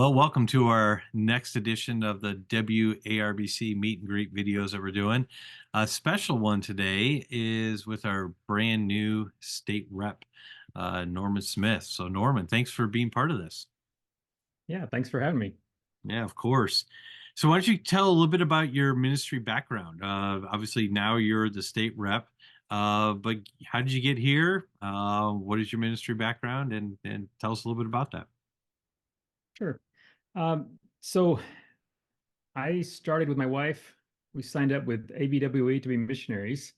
Well, welcome to our next edition of the WARBC meet and greet videos that we're doing. A special one today is with our brand new state rep, Norman Smith. So, Norman, thanks for being part of this. Yeah, thanks for having me. Yeah, of course. So, why don't you tell a little bit about your ministry background? Obviously, now you're the state rep, but how did you get here? What is your ministry background? And tell us a little bit about that. Sure. So I started with my wife. We signed up with ABWE to be missionaries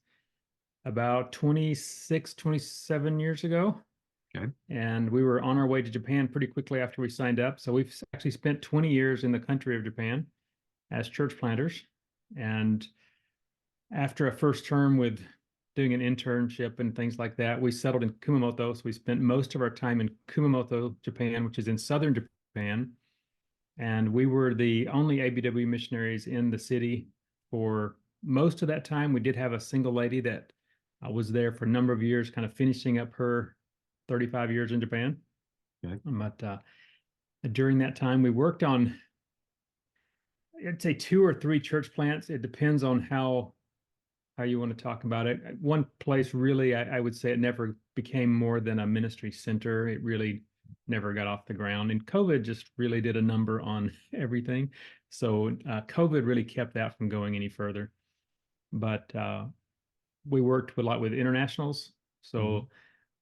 about 26, 27 years ago. Okay. And we were on our way to Japan pretty quickly after we signed up. So we've actually spent 20 years in the country of Japan as church planters. And after a first term with doing an internship and things like that, we settled in Kumamoto. So we spent most of our time in Kumamoto, Japan, which is in southern Japan. And we were the only ABW missionaries in the city for most of that time. We did have a single lady that was there for a number of years, kind of finishing up her 35 years in Japan. Okay. But during that time, we worked on, I'd say, two or three church plants. It depends on how you want to talk about it. One place really, I would say it never became more than a ministry center. It really never got off the ground. And COVID just really did a number on everything. So COVID really kept that from going any further. But we worked a lot with internationals. So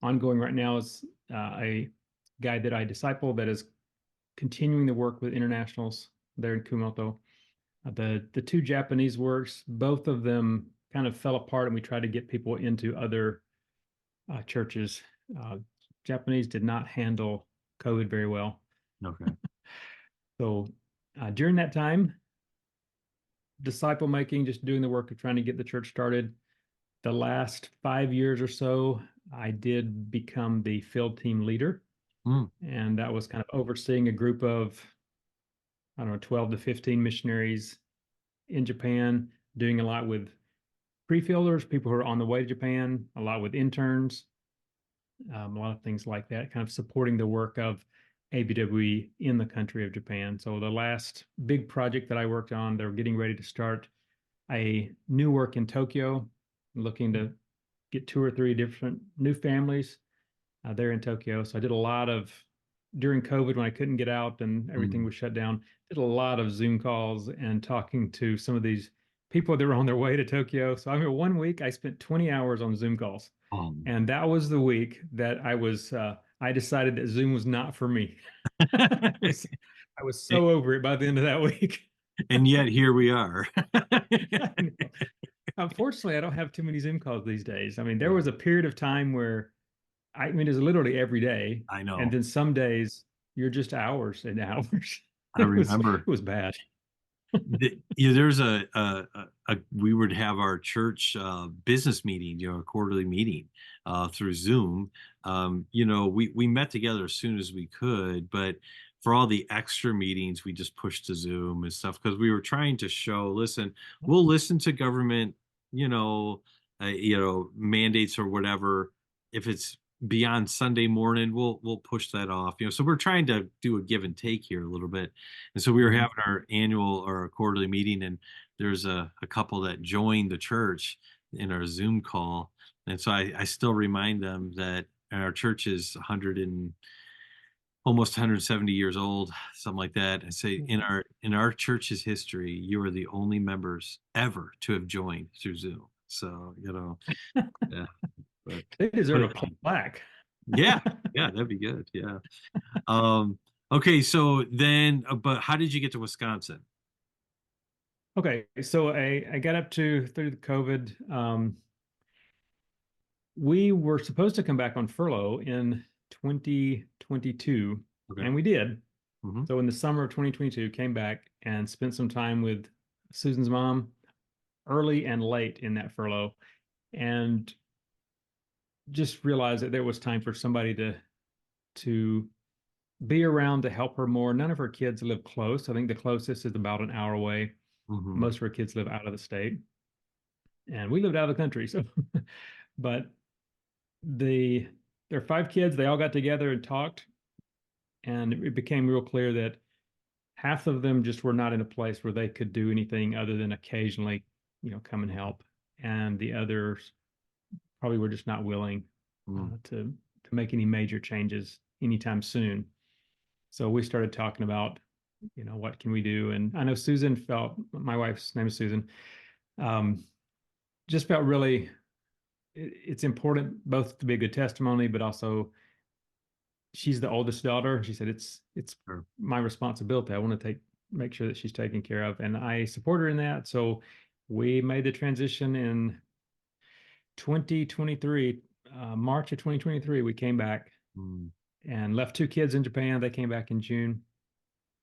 ongoing right now is a guy that I disciple that is continuing the work with internationals there in Kumamoto. The two Japanese works, both of them kind of fell apart, and we tried to get people into other churches. Japanese did not handle COVID very well. Okay. So during that time, disciple making, just doing the work of trying to get the church started. The last 5 years or so, I did become the field team leader. And that was kind of overseeing a group of, I don't know, 12 to 15 missionaries in Japan, doing a lot with pre-fielders, people who are on the way to Japan, a lot with interns, a lot of things like that, kind of supporting the work of ABWE in the country of Japan. So the last big project that I worked on, they're getting ready to start a new work in Tokyo, looking to get two or three different new families there in Tokyo. So I did a lot of, during COVID when I couldn't get out and everything was shut down, did a lot of Zoom calls and talking to some of these people that were on their way to Tokyo. So I mean, one week I spent 20 hours on Zoom calls. And that was the week that I decided that Zoom was not for me. I was so over it by the end of that week. And yet here we are. Unfortunately, I don't have too many Zoom calls these days. I mean, there was a period of time where I mean, it's literally every day. I And know. then some days you're just hours and hours. I remember It was bad. yeah, there's we would have our church business meeting, a quarterly meeting through Zoom. We met together as soon as we could, but for all the extra meetings, we just pushed to Zoom and stuff because we were trying to show, listen, we'll listen to government, mandates or whatever. If it's beyond Sunday morning, we'll push that off. So we're trying to do a give and take here a little bit. And so we were having our annual or our quarterly meeting, and there's a couple that joined the church in our Zoom call. And so I still remind them that our church is 100 and almost 170 years old, something like that. And say in our church's history, you are the only members ever to have joined through Zoom. So, yeah. But They deserve a plaque. yeah, yeah, that'd be good. Yeah. Okay, so then, but how did you get to Wisconsin? Okay, so I got up to through the COVID. We were supposed to come back on furlough in 2022, Okay. and we did. Hmm. So in the summer of 2022, came back and spent some time with Susan's mom, early and late in that furlough, and just realized that there was time for somebody to be around to help her more. None of her kids live close. I think the closest is about an hour away. Hmm. Most of her kids live out of the state, and we lived out of the country. So, but there are five kids. They all got together and talked, and it became real clear that half of them just were not in a place where they could do anything other than occasionally, come and Mhm. help. And the others probably were just not willing Mm. to make any major changes anytime soon. So we started talking about, what can we do? And I know Susan felt, my wife's name is Susan, um, just felt really it's important both to be a good testimony, but also she's the oldest daughter. And she said it's Sure. my responsibility. I want to make sure that she's taken care of, and I support her in that. So we made the transition in 2023, March of 2023. We came back Mm. and left two kids in Japan. They came back in June,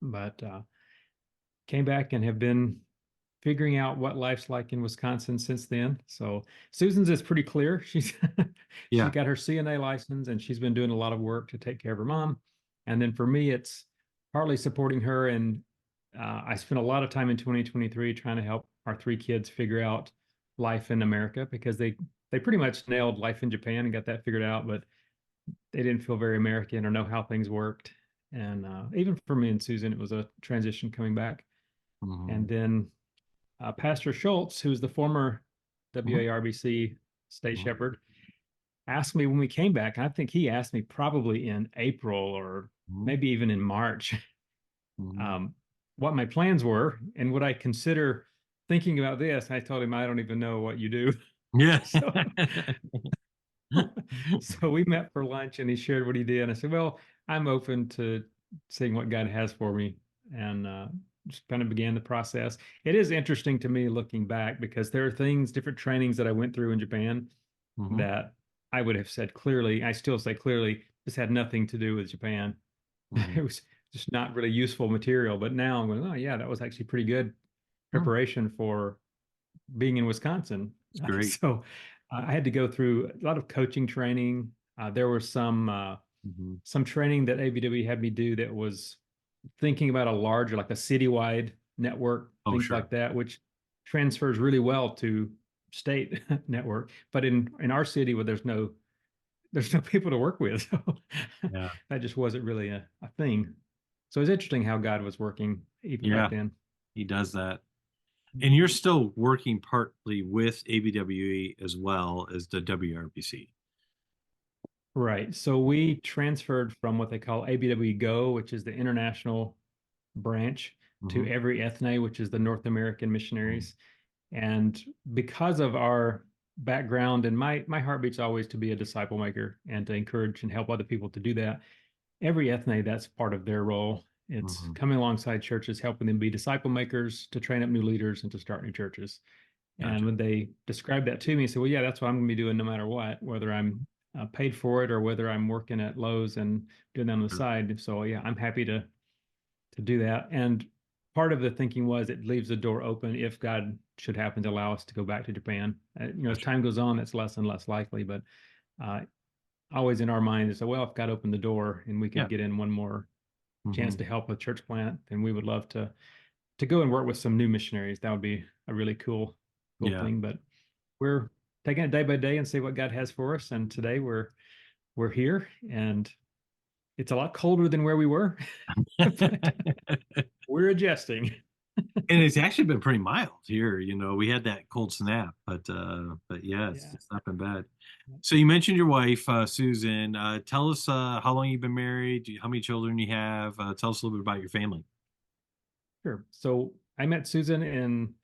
but came back and have been figuring out what life's like in Wisconsin since then. So Susan's is pretty clear. She's Yeah. got her CNA license and she's been doing a lot of work to take care of her mom. And then for me, it's partly supporting her. And I spent a lot of time in 2023 trying to help our three kids figure out life in America because they pretty much nailed life in Japan and got that figured out, but they didn't feel very American or know how things worked. And even for me and Susan, it was a transition coming back. And Mhm. then Pastor Schultz, who's the former Mhm. WARBC state Mhm. shepherd, asked me when we came back, and I think he asked me probably in April or Mhm. maybe even in March, Mhm. um, what my plans were and would I consider thinking about this. I told him, I don't even know what you do. Yeah. So, so we met for lunch and he shared what he did. And I said, well, I'm open to seeing what God has for me. And just kind of began the process. It is interesting to me looking back because there are things, different trainings that I went through in Japan Mhm. that I would have said clearly, I still say clearly, this had nothing to do with Japan. Mhm. It was just not really useful material. But now I'm going, oh, yeah, that was actually pretty good Mm. preparation for being in Wisconsin. It's great. So I had to go through a lot of coaching training. There was Mhm. some training that ABW had me do that was thinking about a larger, like a citywide network, Oh, things sure. like that, which transfers really well to state network. But in our city, where there's no people to work with, so Yeah. that just wasn't really a thing. So it's interesting how God was working even back Yeah. then. He does that. And you're still working partly with ABWE as well as the WRBC. Right. So we transferred from what they call ABW Go, which is the international branch, to Hmm. every ethne, which is the North American missionaries. And because of our background, and my heartbeat's always to be a disciple maker and to encourage and help other people to do that. Every ethne, that's part of their role. It's Hmm. coming alongside churches, helping them be disciple makers, to train up new leaders, and to start new churches. And Gotcha. when they described that to me, I said, well, yeah, that's what I'm going to be doing no matter what, whether I'm paid for it or whether I'm working at Lowe's and doing that on the Sure. side. So yeah, I'm happy to do that. And part of the thinking was it leaves the door open if God should happen to allow us to go back to Japan. As Gotcha. time goes on, that's less and less likely. But uh, always in our mind is, well, if God opened the door and we could Yeah. get in one more chance Hmm. to help with church plant, then we would love to go and work with some new missionaries. That would be a really cool Yeah. thing. But we're taking it day by day and see what God has for us. And today we're here, and it's a lot colder than where we were, but we're adjusting. And it's actually been pretty mild here. We had that cold snap, but yeah, it's, Yeah, it's not been bad. So you mentioned your wife, Susan. Tell us how long you've been married, how many children you have. Tell us a little bit about your family. sure. So I met Susan in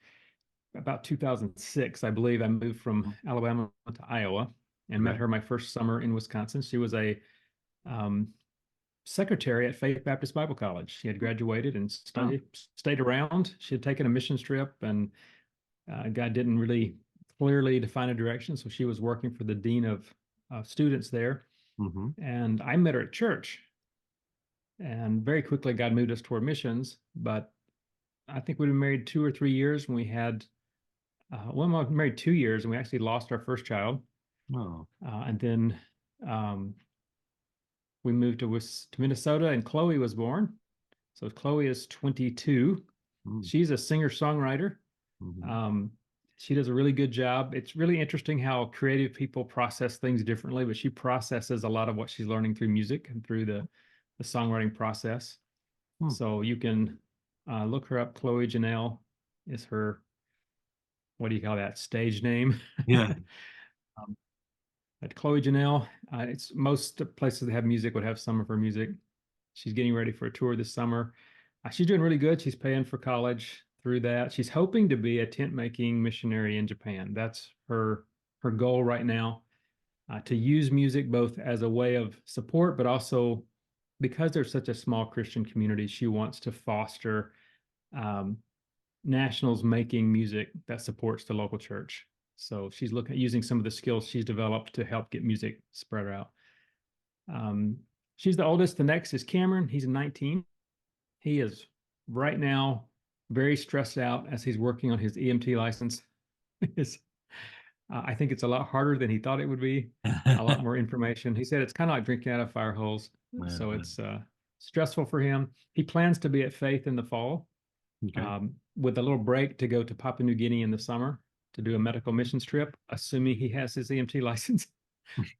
about 2006, I believe. I moved from Alabama to Iowa and met Okay. her my first summer in Wisconsin. She was a um, secretary at Faith Baptist Bible College. She had graduated and Oh. stayed around. She had taken a mission trip, and God didn't really clearly define a direction. So she was working for the dean of students there. Hmm. And I met her at church. And very quickly, God moved us toward missions. But I think we'd been married 2 or 3 years when we had, well, we were married 2 years and we actually lost our first child. Oh. And then um, we moved to Minnesota and Chloe was born. So Chloe is 22. She's a singer-songwriter. Mm-hmm. Um, she does a really good job. It's really interesting how creative people process things differently, but she processes a lot of what she's learning through music and through the songwriting process. So you can Look her up. Chloe Janelle is her, what do you call that, stage name? Yeah. Um, but Chloe Janelle, it's most places that have music would have some of her music. She's getting ready for a tour this summer. She's doing really good. She's paying for college through that. She's hoping to be a tent making missionary in Japan. That's her goal right now. To use music both as a way of support, but also because there's such a small Christian community, she wants to foster um, nationals making music that supports the local church. So she's looking at using some of the skills she's developed to help get music spread out. Um, she's the oldest. The next is Cameron. He's 19. He is right now very stressed out as he's working on his EMT license. I think it's a lot harder than he thought it would be. A lot more information. He said it's kind of like drinking out of fire hose. So Uh, it's stressful for him. He plans to be at Faith in the fall, okay. with a little break to go to Papua New Guinea in the summer to do a medical missions trip, assuming he has his EMT license.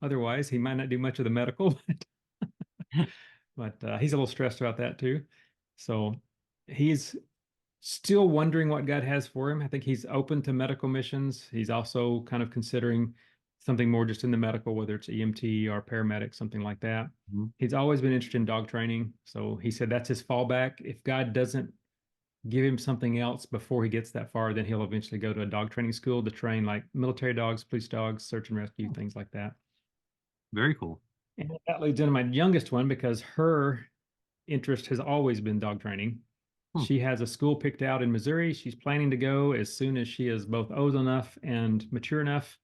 Otherwise, he might not do much of the medical, but he's a little stressed about that too. So he's still wondering what God has for him. I think he's open to medical missions. He's also kind of considering something more just in the medical, whether it's EMT or paramedic, something like that. Mhm. He's always been interested in dog training. So he said that's his fallback. If God doesn't give him something else before he gets that far, then he'll eventually go to a dog training school to train like military dogs, police dogs, search and rescue, things like that. Very cool. And that leads into my youngest one because her interest has always been dog training. Hmm. She has a school picked out in Missouri. She's planning to go as soon as she is both old enough and mature enough.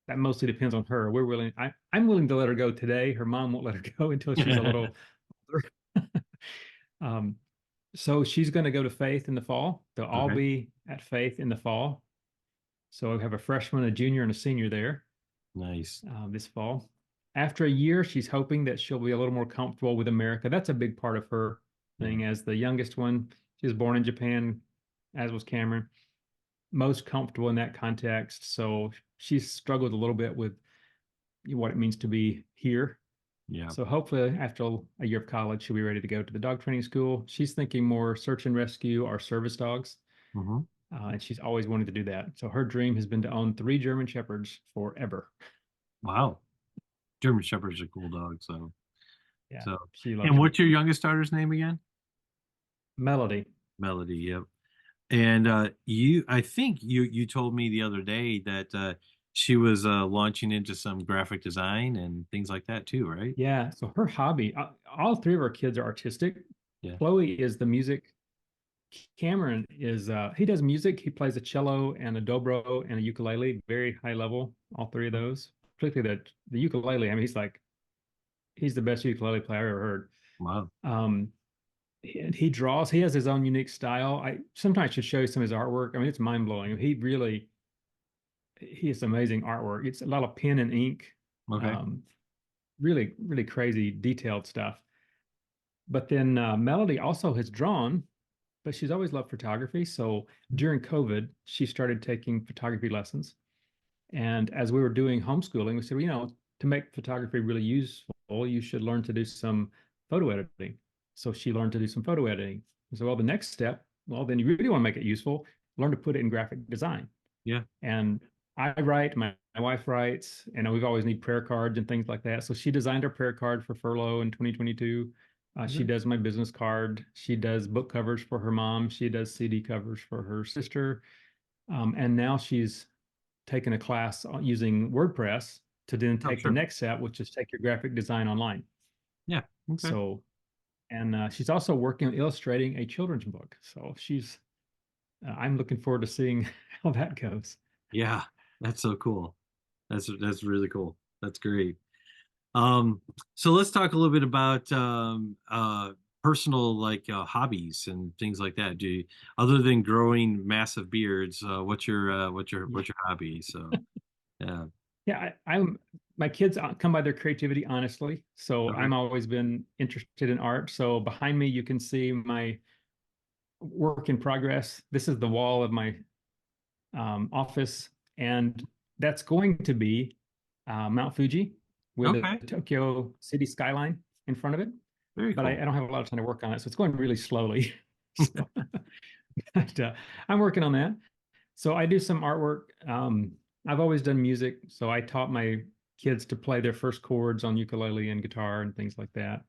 That mostly depends on her. I'm willing to let her go today. Her mom won't let her go until she's a little older. um, so she's going to go to Faith in the fall. They'll all Okay. be at Faith in the fall. So we have a freshman, a junior, and a senior there Nice. this fall. After a year, she's hoping that she'll be a little more comfortable with America. That's a big part of her Yeah. thing. As the youngest one, she was born in Japan, as was Cameron, most comfortable in that context. So she's struggled a little bit with what it means to be here. Yeah. So hopefully, after a year of college, she'll be ready to go to the dog training school. She's thinking more search and rescue or service dogs. Hmm. And she's always wanted to do that. So her dream has been to own 3 German Shepherds forever. Wow. German Shepherd's a cool dog. So, Yeah, so, she loves and them. what's your youngest daughter's name again? Melody. Melody. Yep. And I think you told me the other day that she was launching into some graphic design and things like that too, right? Yeah. So her hobby, all 3 of our kids are artistic. Yeah. Chloe is the music. Cameron is, he does music. He plays a cello and a dobro and a ukulele, very high level, all 3 of those. Particularly the ukulele. I mean, he's the best ukulele player I ever heard. Wow. And he draws. He has his own unique style. I sometimes should show you some of his artwork. I mean, it's mind blowing. He has amazing artwork. It's a lot of pen and ink, Okay. um, really, really crazy, detailed stuff. But then Melody also has drawn, but she's always loved photography. So during COVID, she started taking photography lessons. And as we were doing homeschooling, we said, well, to make photography really useful, you should learn to do some photo editing. So she learned to do some photo editing. So, well, the next step, well, then you really want to make it useful, learn to put it in graphic design. Yeah. And I write, my wife writes, and we've always need prayer cards and things like that. So she designed our prayer card for furlough in 2022. She Okay. does my business card. She does book covers for her mom. She does CD covers for her sister. And now she's taken a class using WordPress to then Oh, take the sure. next step, which is take your graphic design online. Yeah. Okay. So, and she's also working on illustrating a children's book. So I'm looking forward to seeing how that goes. Yeah. That's so cool. That's really cool. That's great. Um, so let's talk a little bit about personal like hobbies and things like that. Other than growing massive beards, Yeah. what's your hobby? So yeah. Yeah, my kids come by their creativity honestly. So Okay. I'm always been interested in art. So behind me, you can see my work in progress. This is the wall of my office, and that's going to be Mount Fuji with the Okay. Tokyo city skyline in front of it. Very But cool. I don't have a lot of time to work on it, so it's going really slowly. So, but, I'm working on that. So I do some artwork. I've always done music, so I taught my kids to play their first chords on ukulele and guitar and things like that.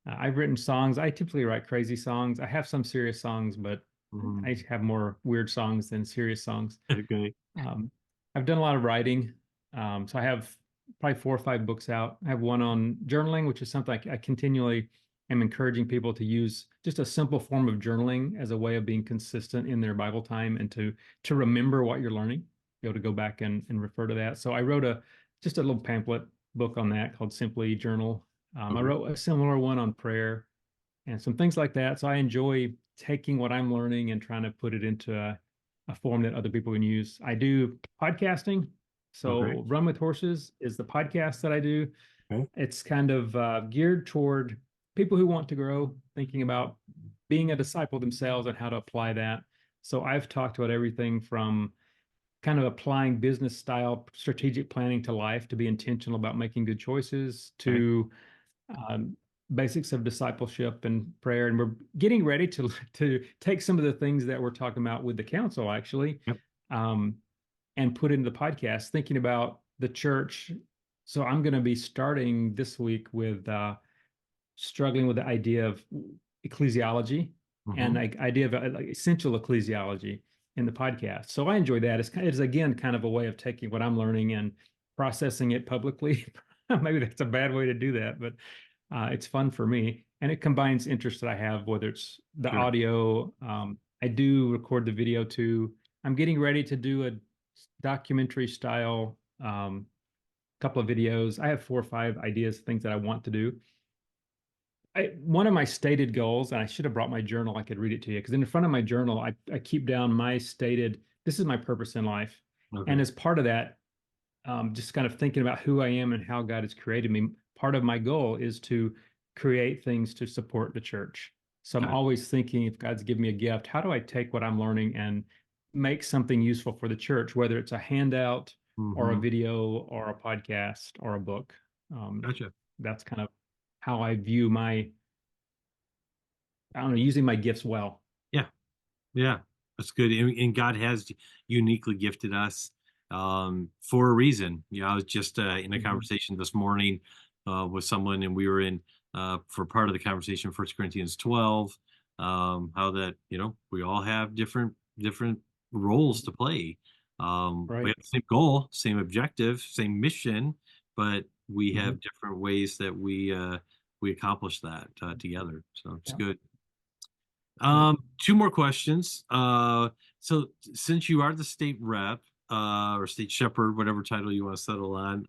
I've written songs. I typically write crazy songs. I have some serious songs, but Mhm. I have more weird songs than serious songs. Okay. Um, I've done a lot of writing. So I have probably 4 or 5 books out. I have one on journaling, which is something I continually am encouraging people to use just a simple form of journaling as a way of being consistent in their Bible time and to remember what you're learning, be able to go back and refer to that. So I wrote just a little pamphlet book on that called Simply Journal. I Okay. wrote a similar one on prayer and some things like that. So I enjoy taking what I'm learning and trying to put it into a form that other people can use. I do podcasting. Okay. So Run with Horses is the podcast that I do. Okay. It's kind of geared toward people who want to grow, thinking about being a disciple themselves and how to apply that. So I've talked about everything from kind of applying business style strategic planning to life to be intentional about making good choices Okay. to um, basics of discipleship and prayer. And we're getting ready to take some of the things that we're talking about with the council actually, Yep. um, and put into the podcast, thinking about the church. So I'm going to be starting this week with struggling with the idea of ecclesiology and Mhm. like idea of like essential ecclesiology in the podcast. So I enjoy that. It's again kind of a way of taking what I'm learning and processing it publicly. Maybe that's a bad way to do that, but it's fun for me, and it combines interests that I have, whether it's the Sure. audio. I do record the video too. I'm getting ready to do a documentary style couple of videos. I have 4 or 5 ideas, things that I want to do. One of my stated goals, and I should have brought my journal. I could read it to you because in front of my journal, I keep down my stated. This is my purpose in life, and Okay. as part of that, just kind of thinking about who I am and how God has created me. Part of my goal is to create things to support the church. So I'm Gotcha. always thinking, if God's given me a gift, how do I take what I'm learning and make something useful for the church, whether it's a handout or a Mhm. video or a podcast or a book. Um, Gotcha. that's kind of how I view I don't know, using my gifts well. Yeah. Yeah, that's good. And God has uniquely gifted us for a reason. You know, I was just in a Mhm. conversation this morning with someone, and we were in for part of the conversation, 1 Corinthians 12, how that we all have different roles to play. We Right. have the same goal, same objective, same mission, but we Mhm. have different ways that we accomplish that together. So it's Yeah. good. Yeah. Two more questions. So since you are the state rep, or state shepherd, whatever title you want to settle on,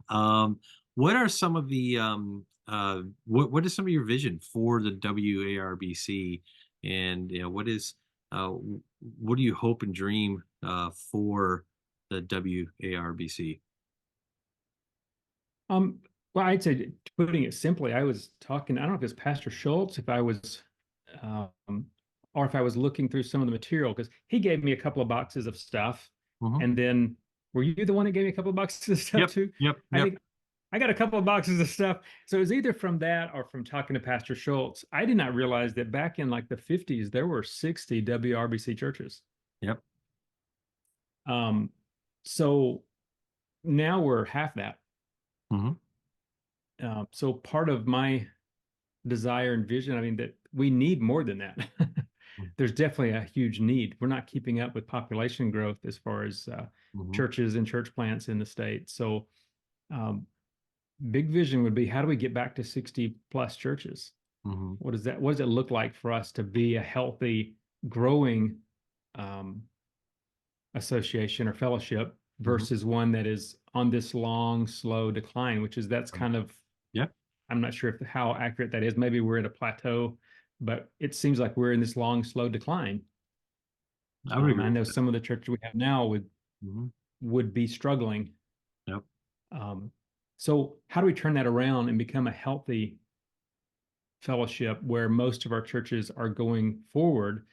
what are some of the what is some of your vision for the WARBC, and what do you hope and dream for the WARBC? Um, well, I'd say, putting it simply, I was talking, I don't know if it's Pastor Schultz, if I was, um, or if I was looking through some of the material, because he gave me a couple of boxes of stuff. Hmm. And then, were you the one that gave me a couple of boxes of stuff Yep, too? yep, I yep, think I got a couple of boxes of stuff. So it was either from that or from talking to Pastor Schultz. I did not realize that back in like the 50s, there were 60 WRBC churches. yep. Um, so now we're half that. Hmm. So part of my desire and vision, I mean, that we need more than that. There's definitely a huge need. We're not keeping up with population growth as far as Hmm. churches and church plants in the state. So, um, big vision would be, how do we get back to 60 plus churches? Hmm. What does it look like for us to be a healthy, growing um, association or fellowship Hmm. versus one that is on this long, slow decline, which is that's kind of, Yeah, I'm not sure if how accurate that is. Maybe we're at a plateau, but it seems like we're in this long, slow decline. I would I agree know with some of the churches we have now that. Hmm. would be struggling. Yep. Um, so how do we turn that around and become a healthy fellowship where most of our churches are going forward,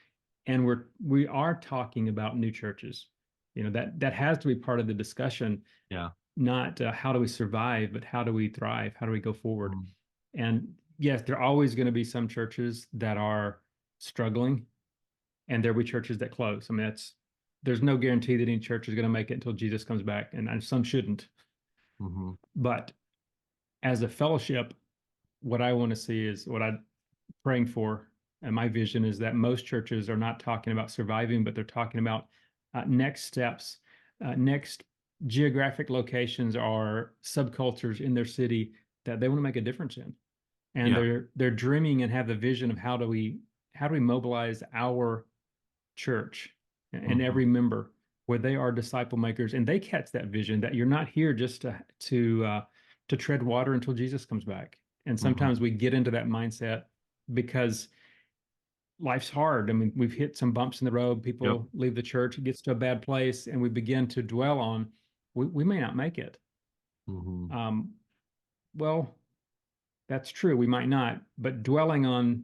and we are talking about new churches? You know, that has to be part of the discussion, Yeah. not how do we survive, but how do we thrive? How do we go forward? Mhm. And yes, there are always going to be some churches that are struggling. and there'll be churches that close. I mean, there's no guarantee that any church is going to make it until Jesus comes back, and some shouldn't. Hmm. But as a fellowship, what I want to see is what I'm praying for, and my vision is that most churches are not talking about surviving, but they're talking about next steps, next geographic locations or subcultures in their city that they want to make a difference in, and Yeah. they're dreaming and have the vision of how do we mobilize our church and Hmm. every member where they are disciple makers, and they catch that vision that you're not here just to tread water until Jesus comes back. And Hmm. sometimes we get into that mindset because life's hard. I mean, we've hit some bumps in the road. Yep. People leave the church, it gets to a bad place, and we begin to dwell on we may not make it. Hmm. Um, well, that's true. We might not, but dwelling on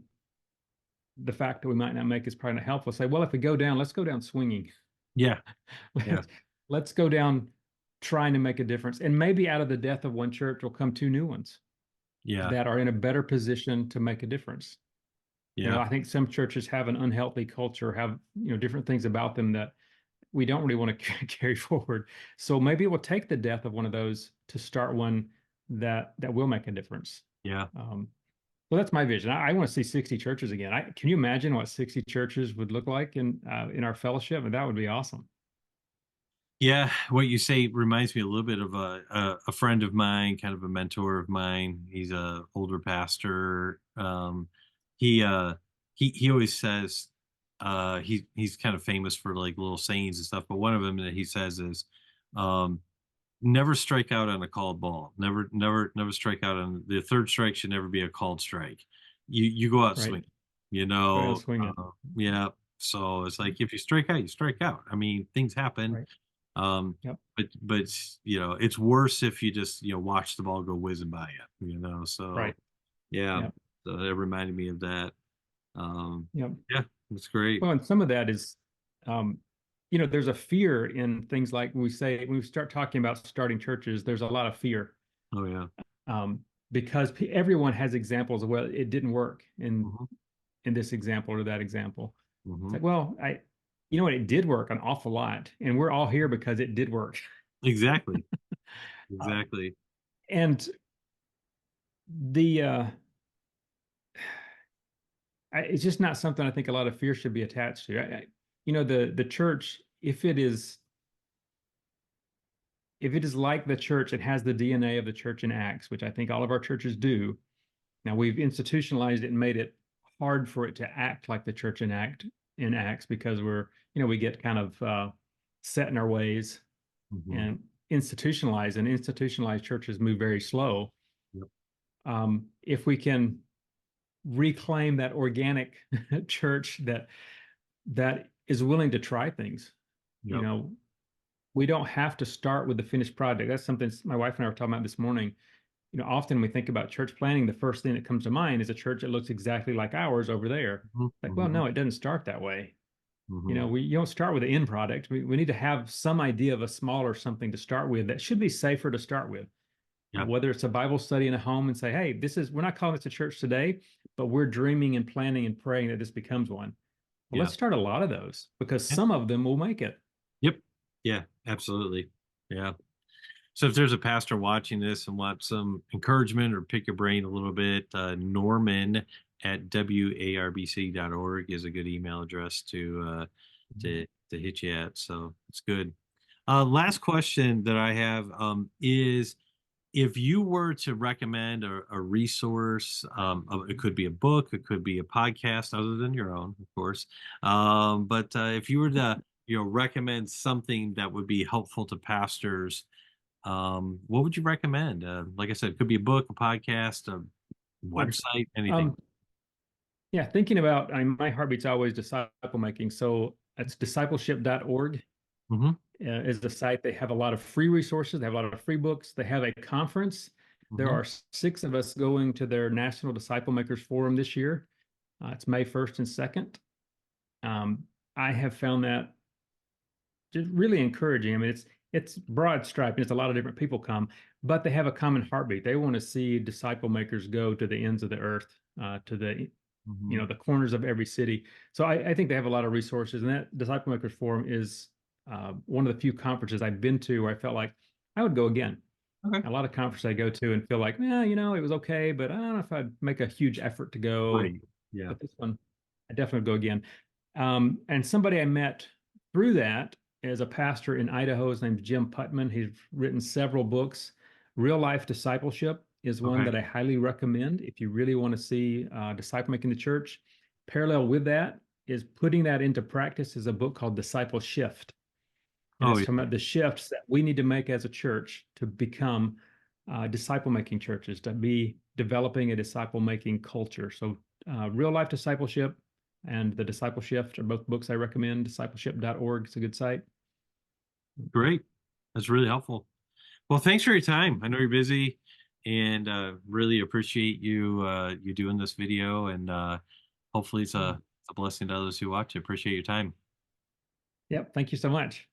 the fact that we might not make is probably not helpful. Say, well, if we go down, let's go down swinging. Yeah. Yeah. let's, let's go down trying to make a difference. And maybe out of the death of one church will come two new ones Yeah. that are in a better position to make a difference. Yeah. I think some churches have an unhealthy culture, have, different things about them that we don't really want to carry forward. So maybe it will take the death of one of those to start one that will make a difference. Yeah. Well, that's my vision. I want to see 60 churches again. Can you imagine what 60 churches would look like in our fellowship? And that would be awesome. Yeah, what you say reminds me a little bit of a friend of mine, kind of a mentor of mine. He's a older pastor. He he always says he's kind of famous for like little sayings and stuff. But one of them that he says is, um, "Never strike out on a called ball. Never strike out on the third strike should never be a called strike. You go out Right. swinging. You Go down know, swinging. yeah. So it's like if you strike out, you strike out. I mean, things happen." Right. Um, Yep. but it's worse if you just watch the ball go whizzing by you. So Right. yeah, Yep. so that reminded me of that. Yep. Yeah, it's great. Well, and some of that is, um, there's a fear in things like when we start talking about starting churches, there's a lot of fear, Oh yeah. um, because everyone has examples of, well, it didn't work Hmm. in this example or that example. It's Hmm. like, well, you know what, it did work an awful lot, and we're all here because it did work. Exactly. Uh, Exactly. and the it's just not something I think a lot of fear should be attached to. The church, if it is like the church, it has the DNA of the church in Acts, which I think all of our churches do. Now we've institutionalized it and made it hard for it to act like the church in Acts because we get kind of set in our ways Hmm. and institutionalized churches move very slow. Yep. If we can reclaim that organic church that is willing to try things, you Yep. know, we don't have to start with the finished project. That's something my wife and I were talking about this morning. Often we think about church planning, the first thing that comes to mind is a church that looks exactly like ours over there. Hmm. Like, well, Hmm. no, it doesn't start that way. Hmm. You don't start with the end product. We need to have some idea of a smaller something to start with that should be safer to start with. Yeah. Whether it's a Bible study in a home and say, hey, we're not calling this a church today, but we're dreaming and planning and praying that this becomes one. Well, Yeah. let's start a lot of those because Yeah. some of them will make it. Yep. Yeah. Absolutely. Yeah. So if there's a pastor watching this and wants some encouragement or pick your brain a little bit, Norman at warbc.org is a good email address to hit you at. So it's good. Last question that I have is if you were to recommend a resource, it could be a book, it could be a podcast other than your own, of course. But if you were to recommend something that would be helpful to pastors, what would you recommend? Like I said, it could be a book, a podcast, a Yeah. website, anything. Um, yeah, thinking about, my heartbeat's always disciple making. So it's discipleship.org Hmm. is the site. They have a lot of free resources. They have a lot of free books. They have a conference. There Hmm. are 6 of us going to their National Disciple Makers Forum this year. It's May 1st and 2nd. Um, I have found that just really encouraging. I mean, it's broad striped. It's a lot of different people come, but they have a common heartbeat. They want to see disciple makers go to the ends of the earth, to the Mhm. the corners of every city. So I think they have a lot of resources, and that Disciple Makers Forum is one of the few conferences I've been to where I felt like I would go again. Okay. A lot of conferences I go to and feel like, it was okay, but I don't know if I'd make a huge effort to go. Right. Yeah. But this one, I definitely go again. And somebody I met through that is a pastor in Idaho. His name's Jim Putman. He's written several books. Real Life Discipleship is one Okay. that I highly recommend if you really want to see disciple making the church. Parallel with that is putting that into practice is a book called Disciple Shift. And Oh, it's yeah. talking about the shifts that we need to make as a church to become disciple making churches, to be developing a disciple making culture. So, Real Life Discipleship and The Disciple Shift are both books I recommend. Discipleship.org is a good site. Great. That's really helpful. Well, thanks for your time. I know you're busy and really appreciate you doing this video and hopefully it's a blessing to others who watch. I appreciate your time. Yep. Thank you so much.